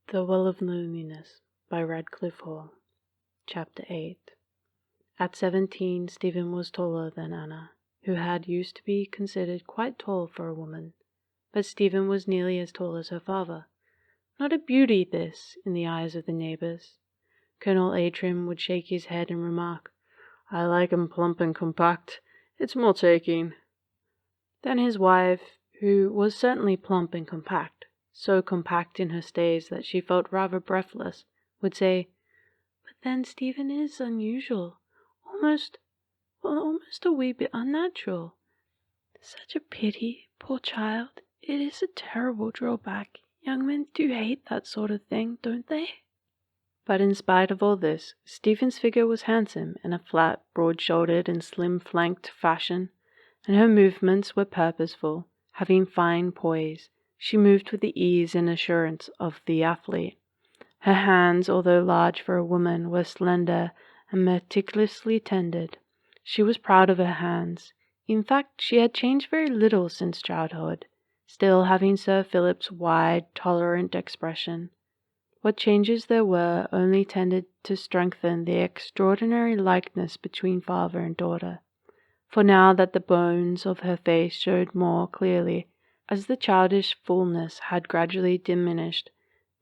The Well of Loneliness by Radclyffe. Chapter 8. At 17, Stephen was taller than Anna, who had used to be considered quite tall for a woman, but Stephen was nearly as tall as her father. Not a beauty, this, in the eyes of the neighbours. Colonel Atrim would shake his head and remark, "I like 'em plump and compact. It's more taking." Then his wife, who was certainly plump and compact, so compact in her stays that she felt rather breathless, would say, "But then Stephen is unusual, almost a wee bit unnatural. Such a pity, poor child. It is a terrible drawback. Young men do hate that sort of thing, don't they?" But in spite of all this, Stephen's figure was handsome in a flat, broad-shouldered and slim-flanked fashion, and her movements were purposeful, having fine poise. She moved with the ease and assurance of the athlete. Her hands, although large for a woman, were slender and meticulously tended. She was proud of her hands. In fact, she had changed very little since childhood, still having Sir Philip's wide, tolerant expression. What changes there were only tended to strengthen the extraordinary likeness between father and daughter. For now that the bones of her face showed more clearly, as the childish fullness had gradually diminished,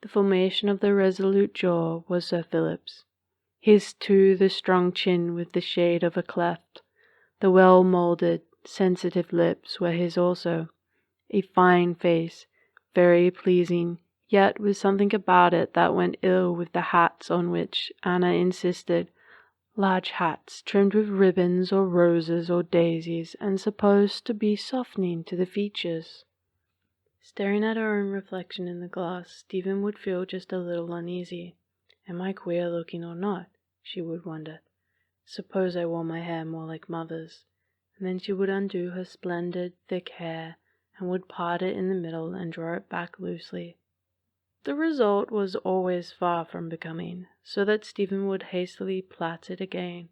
the formation of the resolute jaw was Sir Philip's. His too the strong chin with the shade of a cleft. The well-moulded, sensitive lips were his also. A fine face, very pleasing, yet with something about it that went ill with the hats on which Anna insisted, large hats trimmed with ribbons or roses or daisies and supposed to be softening to the features. Staring at her own reflection in the glass, Stephen would feel just a little uneasy. Am I queer looking or not? She would wonder. Suppose I wore my hair more like mother's. And then she would undo her splendid, thick hair, and would part it in the middle and draw it back loosely. The result was always far from becoming, so that Stephen would hastily plait it again.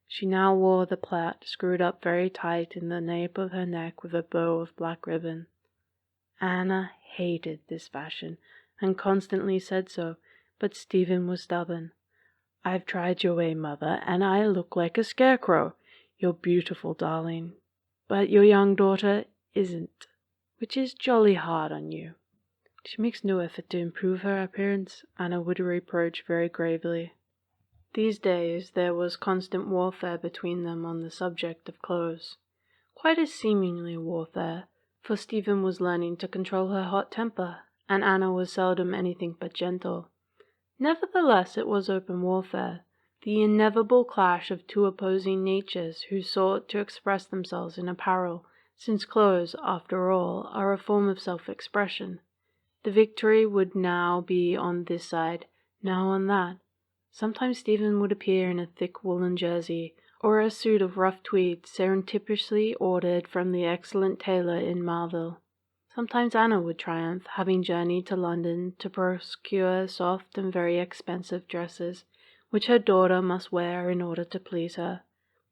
She now wore the plait screwed up very tight in the nape of her neck with a bow of black ribbon. Anna hated this fashion, and constantly said so, but Stephen was stubborn. "I've tried your way, mother, and I look like a scarecrow. You're beautiful, darling, but your young daughter isn't, which is jolly hard on you." "She makes no effort to improve her appearance," Anna would reproach very gravely. These days there was constant warfare between them on the subject of clothes. Quite a seemingly warfare, for Stephen was learning to control her hot temper, and Anna was seldom anything but gentle. Nevertheless, it was open warfare, the inevitable clash of two opposing natures who sought to express themselves in apparel, since clothes, after all, are a form of self-expression. The victory would now be on this side, now on that. Sometimes Stephen would appear in a thick woolen jersey, or a suit of rough tweed surreptitiously ordered from the excellent tailor in Marville. Sometimes Anna would triumph, having journeyed to London to procure soft and very expensive dresses, which her daughter must wear in order to please her,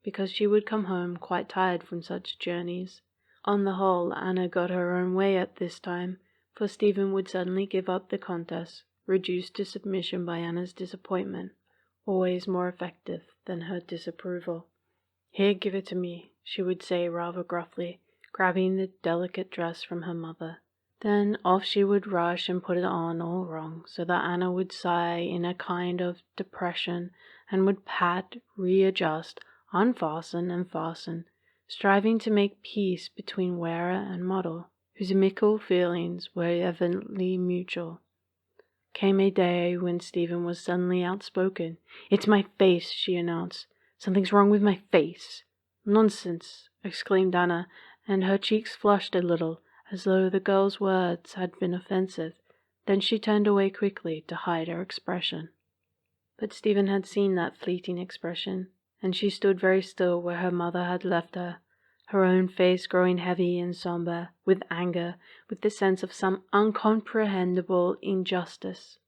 because she would come home quite tired from such journeys. On the whole, Anna got her own way at this time, for Stephen would suddenly give up the contest, reduced to submission by Anna's disappointment, always more effective than her disapproval. "Here, give it to me," she would say rather gruffly, grabbing the delicate dress from her mother. Then off she would rush and put it on all wrong, so that Anna would sigh in a kind of depression and would pat, readjust, unfasten and fasten, striving to make peace between wearer and model, whose amicable feelings were evidently mutual. Came a day when Stephen was suddenly outspoken. "It's my face," she announced. "Something's wrong with my face." "Nonsense," exclaimed Anna, and her cheeks flushed a little, as though the girl's words had been offensive. Then she turned away quickly to hide her expression. But Stephen had seen that fleeting expression, and she stood very still where her mother had left her, her own face growing heavy and sombre, with anger, with the sense of some uncomprehendable injustice.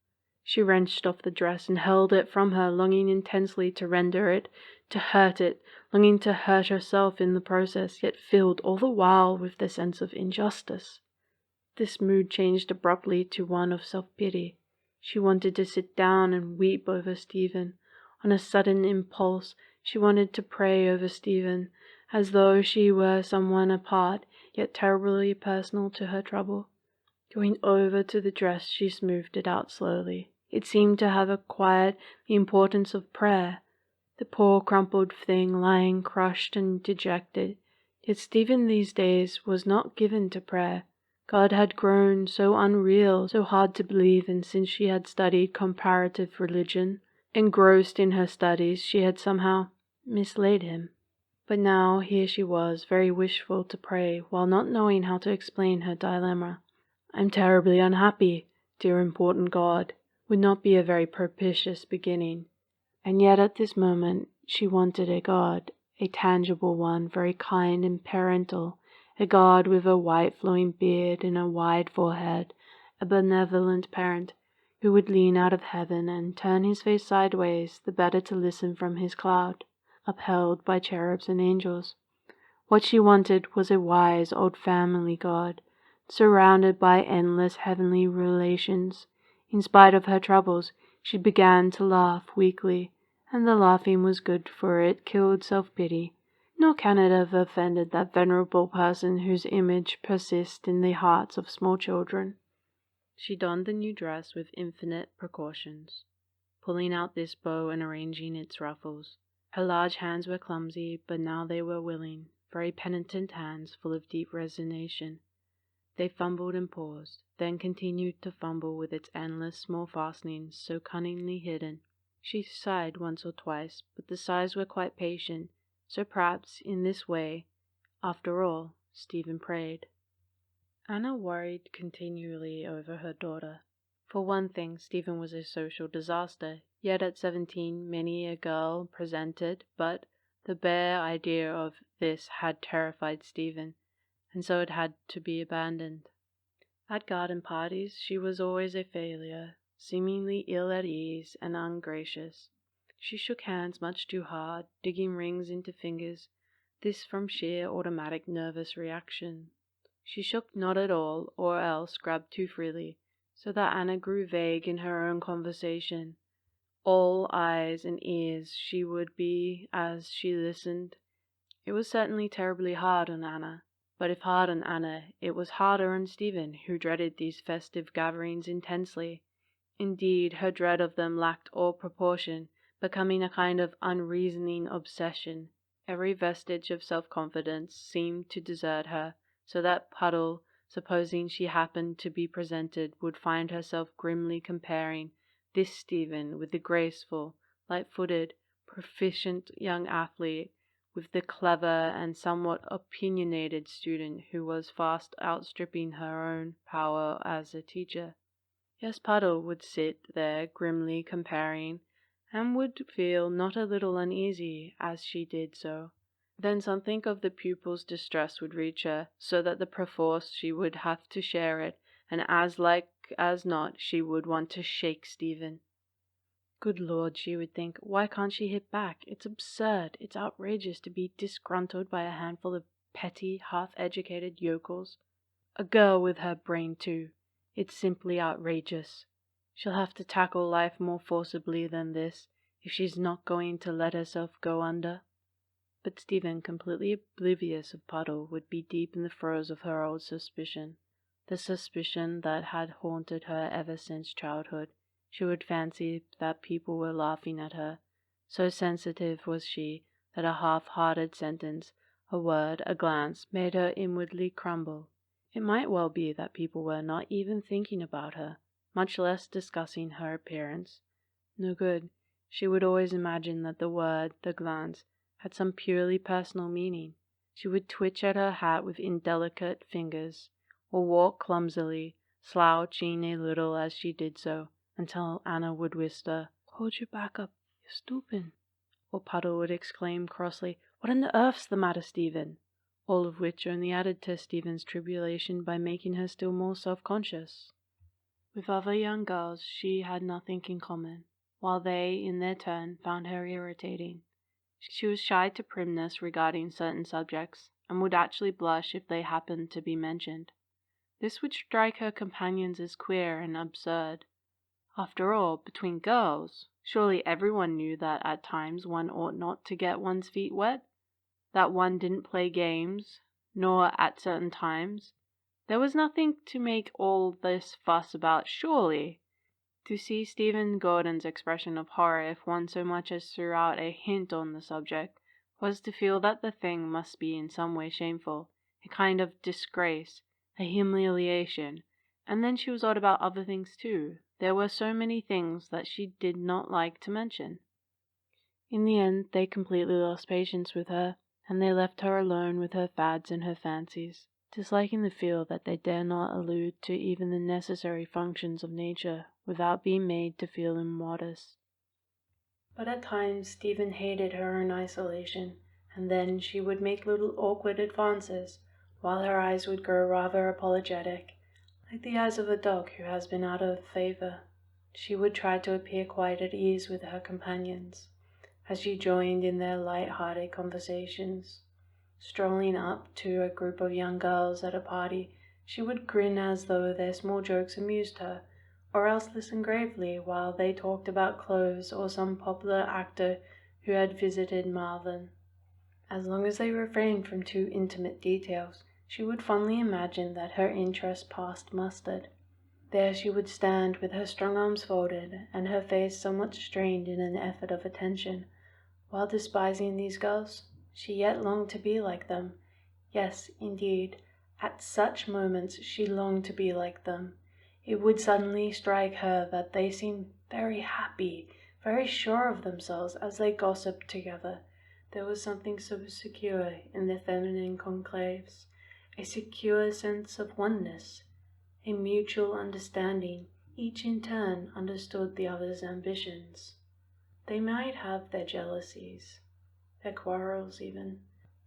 She wrenched off the dress and hurled it from her, longing intensely to render it, to hurt it, longing to hurt herself in the process, yet filled all the while with the sense of injustice. This mood changed abruptly to one of self-pity. She wanted to sit down and weep over Stephen. On a sudden impulse, she wanted to pray over Stephen, as though she were someone apart, yet terribly personal to her trouble. Going over to the dress, she smoothed it out slowly. It seemed to have acquired the importance of prayer. The poor crumpled thing lying crushed and dejected. Yet Stephen these days was not given to prayer. God had grown so unreal, so hard to believe in since she had studied comparative religion. Engrossed in her studies, she had somehow mislaid him. But now here she was, very wishful to pray, while not knowing how to explain her dilemma. "I'm terribly unhappy, dear important God," would not be a very propitious beginning. And yet at this moment she wanted a God, a tangible one, very kind and parental, a God with a white flowing beard and a wide forehead, a benevolent parent, who would lean out of heaven and turn his face sideways the better to listen from his cloud, upheld by cherubs and angels. What she wanted was a wise old family God, surrounded by endless heavenly relations. In spite of her troubles, she began to laugh weakly, and the laughing was good, for it killed self-pity. Nor can it have offended that venerable person whose image persists in the hearts of small children. She donned the new dress with infinite precautions, pulling out this bow and arranging its ruffles. Her large hands were clumsy, but now they were willing, very penitent hands full of deep resignation. They fumbled and paused, then continued to fumble with its endless small fastenings so cunningly hidden. She sighed once or twice, but the sighs were quite patient, so perhaps in this way, after all, Stephen prayed. Anna worried continually over her daughter. For one thing, Stephen was a social disaster, yet at 17 many a girl presented, but the bare idea of this had terrified Stephen, and so it had to be abandoned. At garden parties she was always a failure, seemingly ill at ease and ungracious. She shook hands much too hard, digging rings into fingers, this from sheer automatic nervous reaction. She shook not at all, or else grabbed too freely, so that Anna grew vague in her own conversation. All eyes and ears she would be as she listened. It was certainly terribly hard on Anna. But if hard on Anna, it was harder on Stephen, who dreaded these festive gatherings intensely. Indeed, her dread of them lacked all proportion, becoming a kind of unreasoning obsession. Every vestige of self-confidence seemed to desert her, so that Puddle, supposing she happened to be presented, would find herself grimly comparing this Stephen with the graceful, light-footed, proficient young athlete, with the clever and somewhat opinionated student who was fast outstripping her own power as a teacher. Yes, Puddle would sit there grimly comparing, and would feel not a little uneasy as she did so. Then something of the pupil's distress would reach her, so that perforce she would have to share it, and as like as not she would want to shake Stephen. Good Lord, she would think, why can't she hit back? It's absurd, it's outrageous to be disgruntled by a handful of petty, half-educated yokels. A girl with her brain, too. It's simply outrageous. She'll have to tackle life more forcibly than this, if she's not going to let herself go under. But Stephen, completely oblivious of Puddle, would be deep in the throes of her old suspicion, the suspicion that had haunted her ever since childhood. She would fancy that people were laughing at her. So sensitive was she that a half-hearted sentence, a word, a glance, made her inwardly crumble. It might well be that people were not even thinking about her, much less discussing her appearance. No good. She would always imagine that the word, the glance, had some purely personal meaning. She would twitch at her hat with indelicate fingers, or walk clumsily, slouching a little as she did so, until Anna would whisper, "Hold your back up, you're stooping." Or Puddle would exclaim crossly, "What on earth's the matter, Stephen?" All of which only added to Stephen's tribulation by making her still more self-conscious. With other young girls she had nothing in common, while they, in their turn, found her irritating. She was shy to primness regarding certain subjects, and would actually blush if they happened to be mentioned. This would strike her companions as queer and absurd. After all, between girls, surely everyone knew that at times one ought not to get one's feet wet, that one didn't play games, nor at certain times. There was nothing to make all this fuss about, surely. To see Stephen Gordon's expression of horror if one so much as threw out a hint on the subject was to feel that the thing must be in some way shameful, a kind of disgrace, a humiliation. And then she was odd about other things too. There were so many things that she did not like to mention. In the end, they completely lost patience with her, and they left her alone with her fads and her fancies, disliking the feel that they dare not allude to even the necessary functions of nature without being made to feel immodest. But at times Stephen hated her in isolation, and then she would make little awkward advances, while her eyes would grow rather apologetic, like the eyes of a dog who has been out of favour. She would try to appear quite at ease with her companions, as she joined in their light-hearted conversations. Strolling up to a group of young girls at a party, she would grin as though their small jokes amused her, or else listen gravely while they talked about clothes or some popular actor who had visited Malvern. As long as they refrained from too intimate details, she would fondly imagine that her interest passed mustard. There she would stand with her strong arms folded and her face somewhat strained in an effort of attention. While despising these girls, she yet longed to be like them. Yes, indeed, at such moments she longed to be like them. It would suddenly strike her that they seemed very happy, very sure of themselves as they gossiped together. There was something so secure in their feminine conclaves, a secure sense of oneness, a mutual understanding. Each in turn understood the other's ambitions. They might have their jealousies, their quarrels even,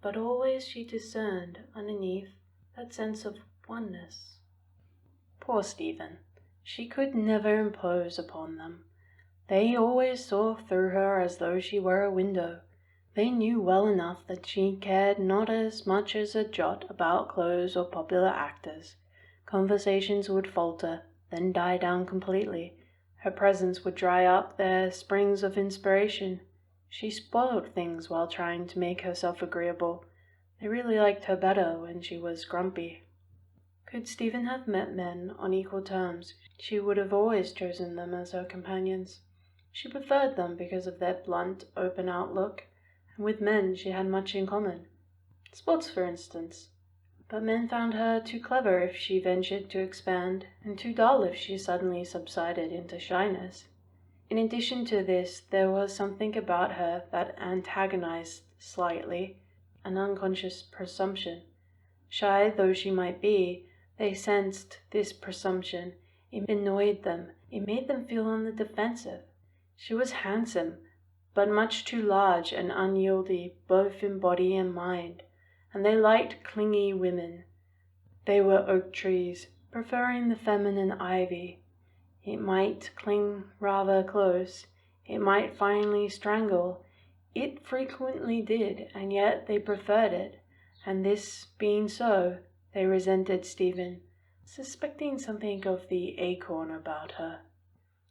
but always she discerned, underneath, that sense of oneness. Poor Stephen! She could never impose upon them. They always saw through her as though she were a window. They knew well enough that she cared not as much as a jot about clothes or popular actors. Conversations would falter, then die down completely. Her presence would dry up their springs of inspiration. She spoiled things while trying to make herself agreeable. They really liked her better when she was grumpy. Could Stephen have met men on equal terms, she would have always chosen them as her companions. She preferred them because of their blunt, open outlook, and with men she had much in common. Sports, for instance. But men found her too clever if she ventured to expand, and too dull if she suddenly subsided into shyness. In addition to this, there was something about her that antagonized slightly an unconscious presumption. Shy though she might be, they sensed this presumption. It annoyed them. It made them feel on the defensive. She was handsome, but much too large and unyieldy both in body and mind, and they liked clingy women. They were oak trees, preferring the feminine ivy. It might cling rather close, it might finally strangle. It frequently did, and yet they preferred it, and this being so, they resented Stephen, suspecting something of the acorn about her.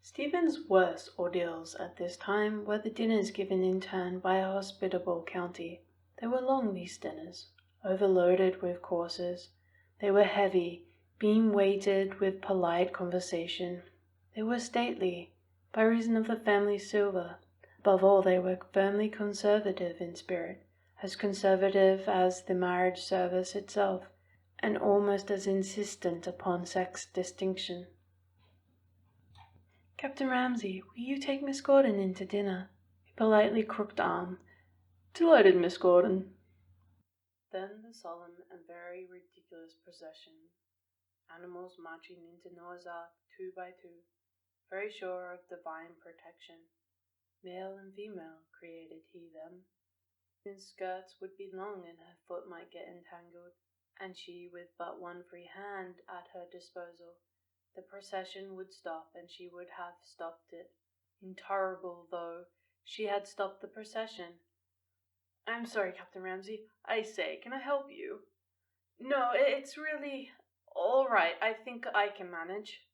Stephen's worst ordeals at this time were the dinners given in turn by a hospitable county. They were long, these dinners, overloaded with courses. They were heavy, being weighted with polite conversation. They were stately, by reason of the family silver. Above all, they were firmly conservative in spirit, as conservative as the marriage service itself, and almost as insistent upon sex distinction. "Captain Ramsay, will you take Miss Gordon in to dinner?" A politely crooked arm. "Delighted, Miss Gordon." Then the solemn and very ridiculous procession, animals marching into Noah's Ark 2 by 2, very sure of divine protection. Male and female created he them. His skirts would be long and her foot might get entangled, and she with but one free hand at her disposal. The procession would stop, and she would have stopped it. Intolerable though, she had stopped the procession. "I'm sorry, Captain Ramsay. I say, can I help you?" "No, it's really all right. I think I can manage."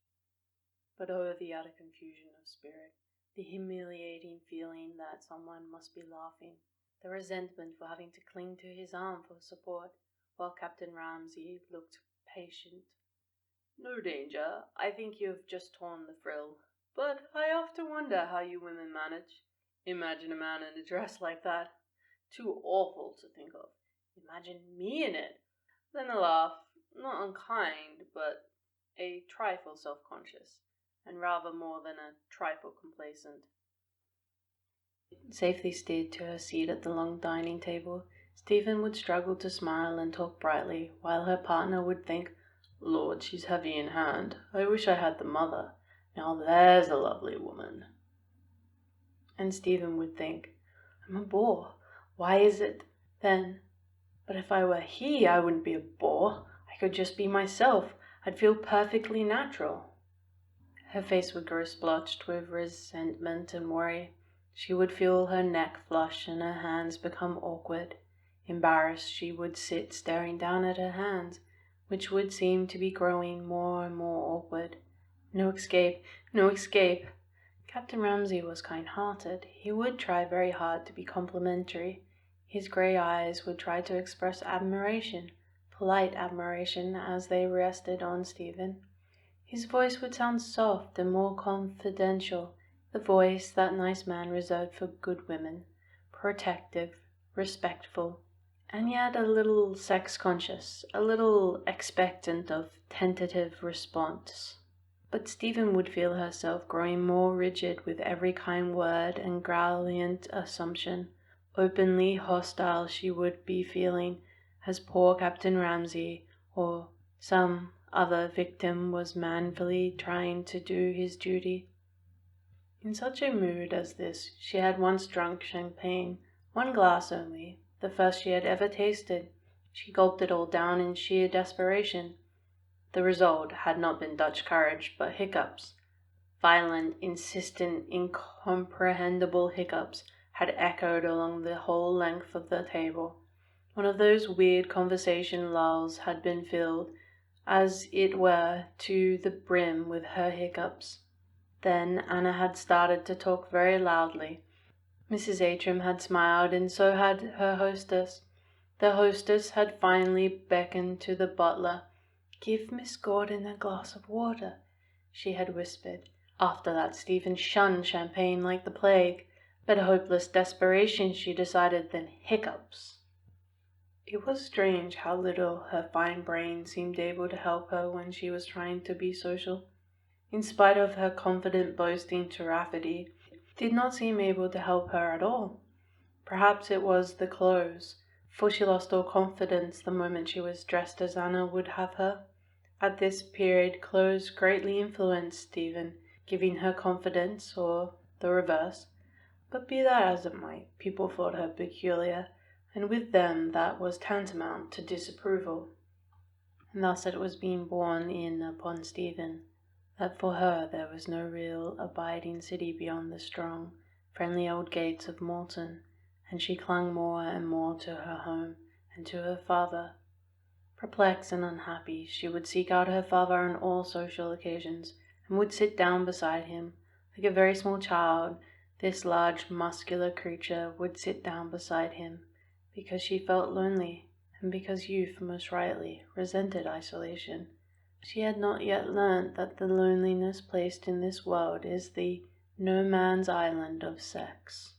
But oh, the utter confusion of spirit, the humiliating feeling that someone must be laughing, the resentment for having to cling to his arm for support, while Captain Ramsay looked patient. "No danger. I think you've just torn the frill. But I often wonder how you women manage. Imagine a man in a dress like that. Too awful to think of. Imagine me in it." Then a laugh, not unkind, but a trifle self-conscious, and rather more than a trifle complacent. Safely steered to her seat at the long dining table, Stephen would struggle to smile and talk brightly, while her partner would think, "Lord, she's heavy in hand. I wish I had the mother. Now there's a lovely woman." And Stephen would think, "I'm a bore. Why is it, then? But if I were he, I wouldn't be a bore. I could just be myself. I'd feel perfectly natural." Her face would grow splotched with resentment and worry. She would feel her neck flush and her hands become awkward. Embarrassed, she would sit staring down at her hands, which would seem to be growing more and more awkward. No escape, no escape. Captain Ramsay was kind-hearted. He would try very hard to be complimentary. His grey eyes would try to express admiration, polite admiration, as they rested on Stephen. His voice would sound soft and more confidential, the voice that nice man reserved for good women, protective, respectful, and yet a little sex-conscious, a little expectant of tentative response. But Stephen would feel herself growing more rigid with every kind word and growlient assumption. Openly hostile she would be feeling, as poor Captain Ramsay or some other victim was manfully trying to do his duty. In such a mood as this she had once drunk champagne, one glass only, the first she had ever tasted. She gulped it all down in sheer desperation. The result had not been Dutch courage, but hiccups. Violent, insistent, incomprehensible hiccups had echoed along the whole length of the table. One of those weird conversation lulls had been filled, as it were, to the brim with her hiccups. Then Anna had started to talk very loudly. Mrs. Atrim had smiled, and so had her hostess. The hostess had finally beckoned to the butler. "Give Miss Gordon a glass of water," she had whispered. After that Stephen shunned champagne like the plague. Better hopeless desperation, she decided, than hiccups. It was strange how little her fine brain seemed able to help her when she was trying to be social. In spite of her confident boasting teraphy, it did not seem able to help her at all. Perhaps it was the clothes, for she lost all confidence the moment she was dressed as Anna would have her. At this period clothes greatly influenced Stephen, giving her confidence, or the reverse. But be that as it might, people thought her peculiar, and with them that was tantamount to disapproval. And thus it was being borne in upon Stephen that for her there was no real abiding city beyond the strong, friendly old gates of Malton, and she clung more and more to her home and to her father. Perplexed and unhappy, she would seek out her father on all social occasions, and would sit down beside him. Like a very small child, this large muscular creature would sit down beside him, because she felt lonely, and because youth, most rightly, resented isolation. She had not yet learnt that the loneliness placed in this world is the no man's island of sex.